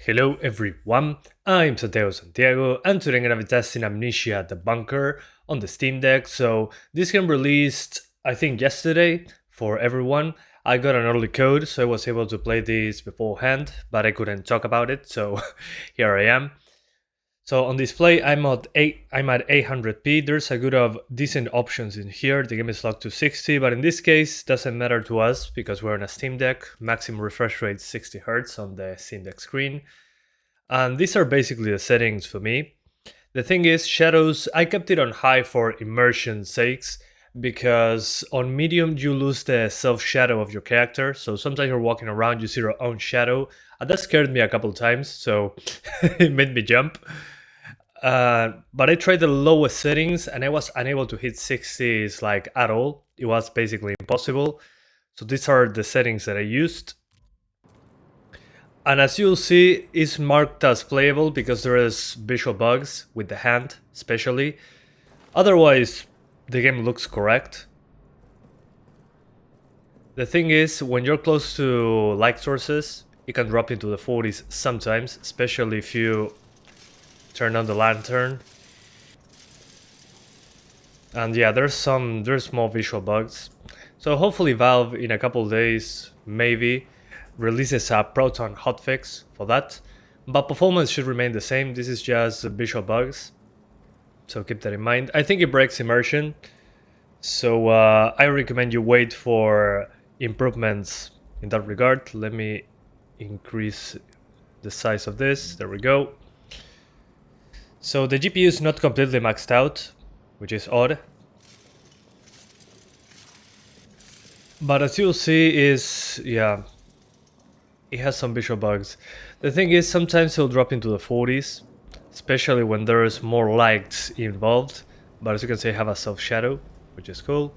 Hello everyone, I'm Santiago and today I'm gonna be testing Amnesia the Bunker on the Steam Deck. So this game released I think yesterday for everyone. I got an early code so I was able to play this beforehand, but I couldn't talk about it, so here I am. So on display I'm at 800p. There's a good of decent options in here. The game is locked to 60, but in this case doesn't matter to us because we're on a Steam Deck. Maximum refresh rate 60 Hz on the Steam Deck screen. And these are basically the settings for me. The thing is, shadows, I kept it on high for immersion sakes, because on medium you lose the self-shadow of your character, so sometimes you're walking around, you see your own shadow, and that scared me a couple times, so it made me jump. But I tried the lowest settings and I was unable to hit 60s like at all. It was basically impossible. So these are the settings that I used. And as you'll see, it's marked as playable because there is visual bugs with the hand, especially. Otherwise, the game looks correct. The thing is, when you're close to light sources, it can drop into the 40s sometimes, especially if you turn on the lantern. And yeah, there's small visual bugs. So hopefully Valve in a couple days, maybe, releases a Proton hotfix for that, but performance should remain the same. This is just visual bugs, so keep that in mind. I think it breaks immersion, so I recommend you wait for improvements in that regard. Let me increase the size of this. There we go. So the GPU is not completely maxed out, which is odd. But as you'll see is, yeah, it has some visual bugs. The thing is, sometimes it'll drop into the 40s, especially when there's more lights involved. But as you can see, I have a self shadow, which is cool.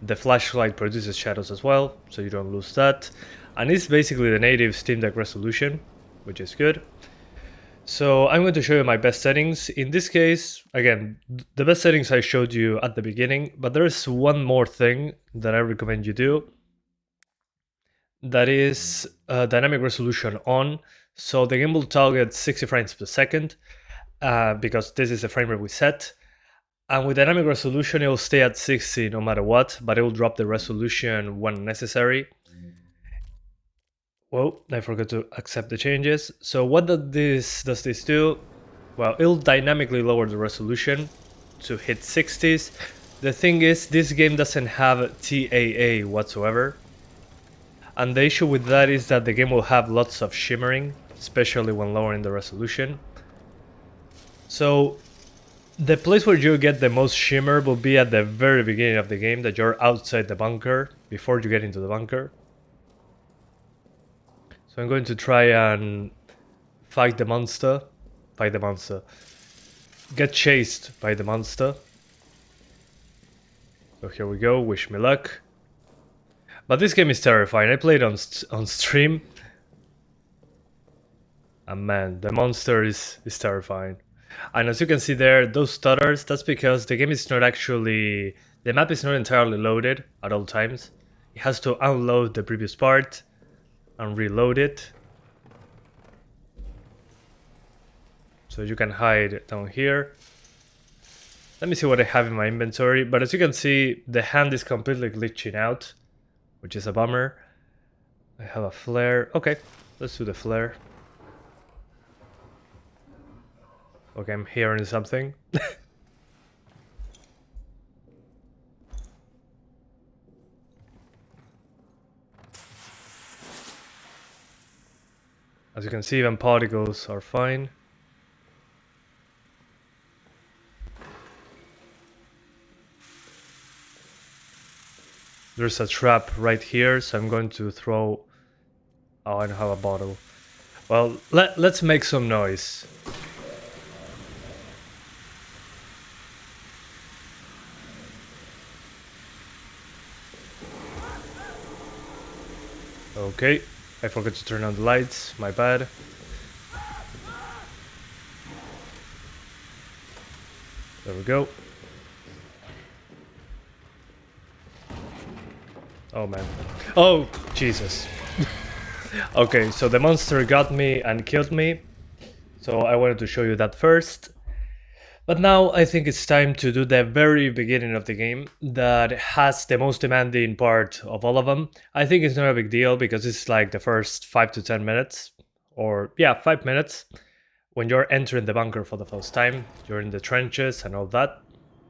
The flashlight produces shadows as well, so you don't lose that. And it's basically the native Steam Deck resolution, which is good. So I'm going to show you my best settings. In this case, again, the best settings I showed you at the beginning, but there's one more thing that I recommend you do. That is dynamic resolution on, so the game will target 60 frames per second because this is the frame rate we set, and with dynamic resolution it will stay at 60 no matter what, but it will drop the resolution when necessary. Whoa, I forgot to accept the changes. So what does this do? Well, it'll dynamically lower the resolution to hit 60s. The thing is, this game doesn't have TAA whatsoever. And the issue with that is that the game will have lots of shimmering, especially when lowering the resolution. So the place where you get the most shimmer will be at the very beginning of the game, that you're outside the bunker, before you get into the bunker. So I'm going to try and fight the monster. Get chased by the monster. So here we go, wish me luck. But this game is terrifying. I played on stream, and man, the monster is terrifying. And as you can see there, those stutters, that's because the game is not actually, the map is not entirely loaded at all times. It has to unload the previous part and reload it. So you can hide down here. Let me see what I have in my inventory, but as you can see, the hand is completely glitching out, which is a bummer. I have a flare. Okay, let's do the flare. Okay, I'm hearing something. As you can see, even particles are fine. There's a trap right here, so I'm going to throw... Oh, I don't have a bottle. Well, let's make some noise. Okay, I forgot to turn on the lights, my bad. There we go. Oh man. Oh, Jesus. Okay, so the monster got me and killed me. So I wanted to show you that first. But now I think it's time to do the very beginning of the game that has the most demanding part of all of them. I think it's not a big deal because it's like the first 5 to 10 minutes. Or yeah, 5 minutes. When you're entering the bunker for the first time. You're in the trenches and all that.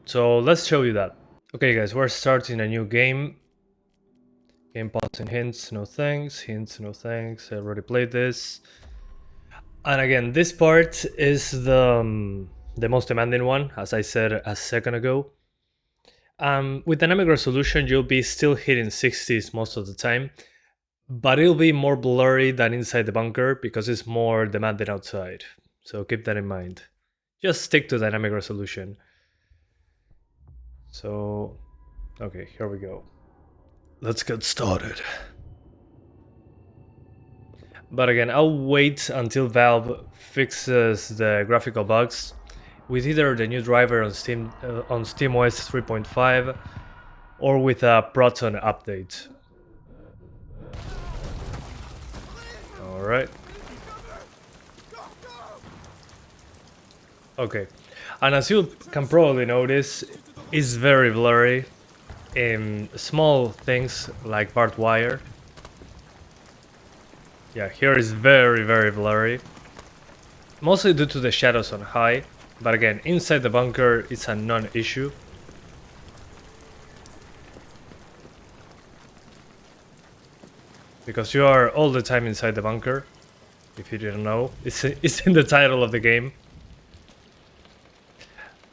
So let's show you that. Okay guys, we're starting a new game. Game pause and hints, no thanks. Hints, no thanks. I already played this. And again, this part is the most demanding one, as I said a second ago. With dynamic resolution, you'll be still hitting 60s most of the time, but it'll be more blurry than inside the bunker because it's more demanding outside. So keep that in mind. Just stick to dynamic resolution. So, okay, here we go. Let's get started. But again, I'll wait until Valve fixes the graphical bugs with either the new driver on SteamOS 3.5 or with a Proton update. Alright. Okay. And as you can probably notice, it's very blurry in small things like barbed wire. Yeah, here is very, very blurry. Mostly due to the shadows on high, but again, inside the bunker, it's a non-issue. Because you are all the time inside the bunker, if you didn't know. It's in the title of the game.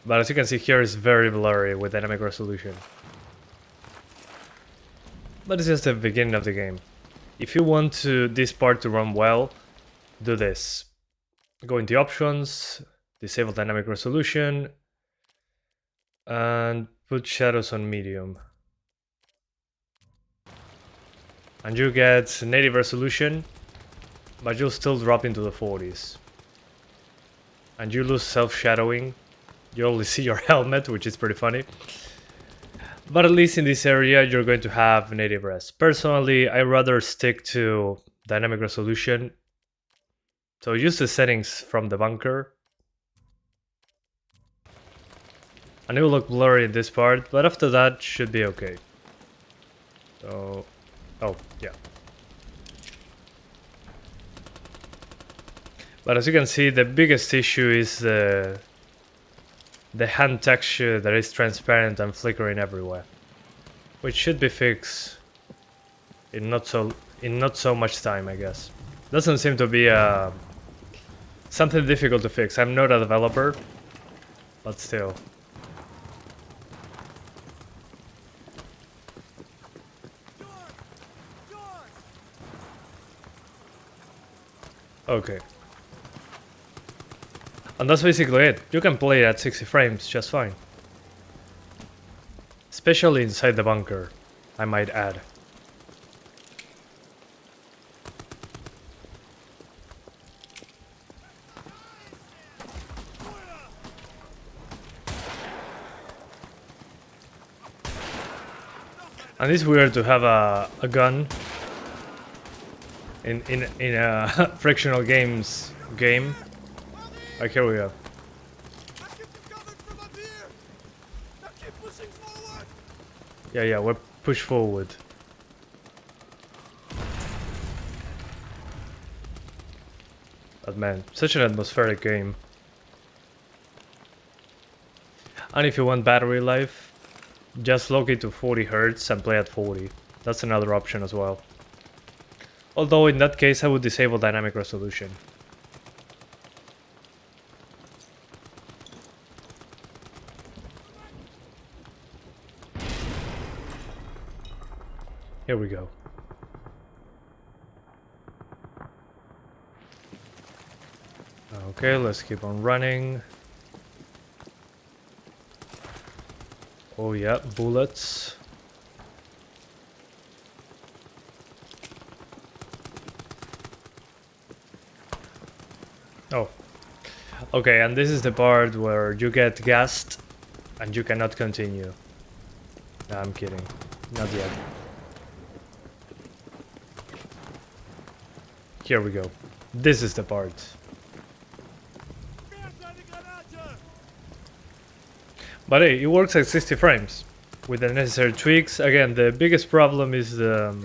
But as you can see here, it's very blurry with dynamic resolution. But it's just the beginning of the game. If you want this part to run well, do this. Go into options, disable dynamic resolution, and put shadows on medium. And you get native resolution, but you'll still drop into the 40s. And you lose self-shadowing. You only see your helmet, which is pretty funny. But at least in this area, you're going to have native res. Personally, I rather stick to dynamic resolution. So use the settings from the bunker. And it will look blurry in this part, but after that, should be okay. So, oh, yeah. But as you can see, the biggest issue is the hand texture that is transparent and flickering everywhere, which should be fixed in not so much time, I guess. Doesn't seem to be something difficult to fix. I'm not a developer, but still. Okay. And that's basically it. You can play it at 60 frames just fine. Especially inside the bunker, I might add. And it's weird to have a gun in a Frictional Games game. Like, here we go. Yeah, we're push forward. But man, such an atmospheric game. And if you want battery life, just log it to 40 Hz and play at 40. That's another option as well. Although in that case I would disable dynamic resolution. Here we go. Okay, let's keep on running. Oh yeah, bullets. Oh. Okay, and this is the part where you get gassed and you cannot continue. No, I'm kidding. Not yet. Here we go. This is the part. But hey, it works at 60 frames. With the necessary tweaks. Again, the biggest problem is the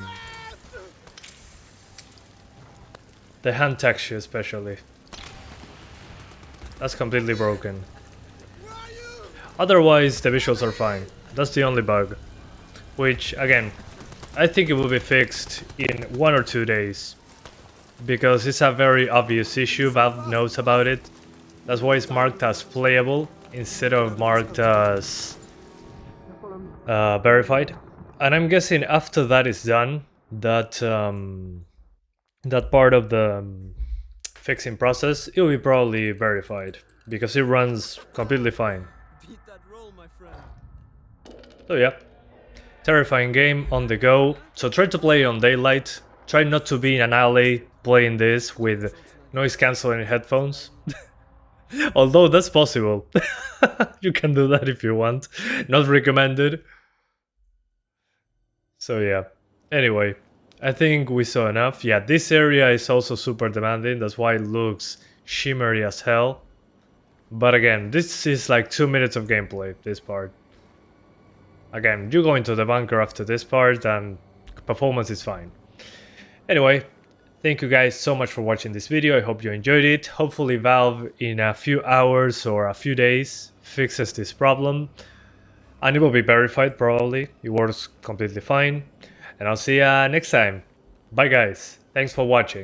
hand texture especially. That's completely broken. Otherwise, the visuals are fine. That's the only bug. Which, again, I think it will be fixed in 1 or 2 days. Because it's a very obvious issue, Valve knows about it. That's why it's marked as playable instead of marked as verified. And I'm guessing after that is done, that that part of the fixing process, it will be probably verified. Because it runs completely fine. So yeah. Terrifying game on the go. So try to play on daylight. Try not to be in an alley playing this with noise cancelling headphones. Although that's possible. You can do that if you want. Not recommended. So yeah. Anyway, I think we saw enough. Yeah, this area is also super demanding. That's why it looks shimmery as hell. But again, this is like 2 minutes of gameplay, this part. Again, you go into the bunker after this part and performance is fine. Anyway, thank you guys so much for watching this video. I hope you enjoyed it. Hopefully Valve in a few hours or a few days fixes this problem. And it will be verified probably. It works completely fine. And I'll see ya next time. Bye guys. Thanks for watching.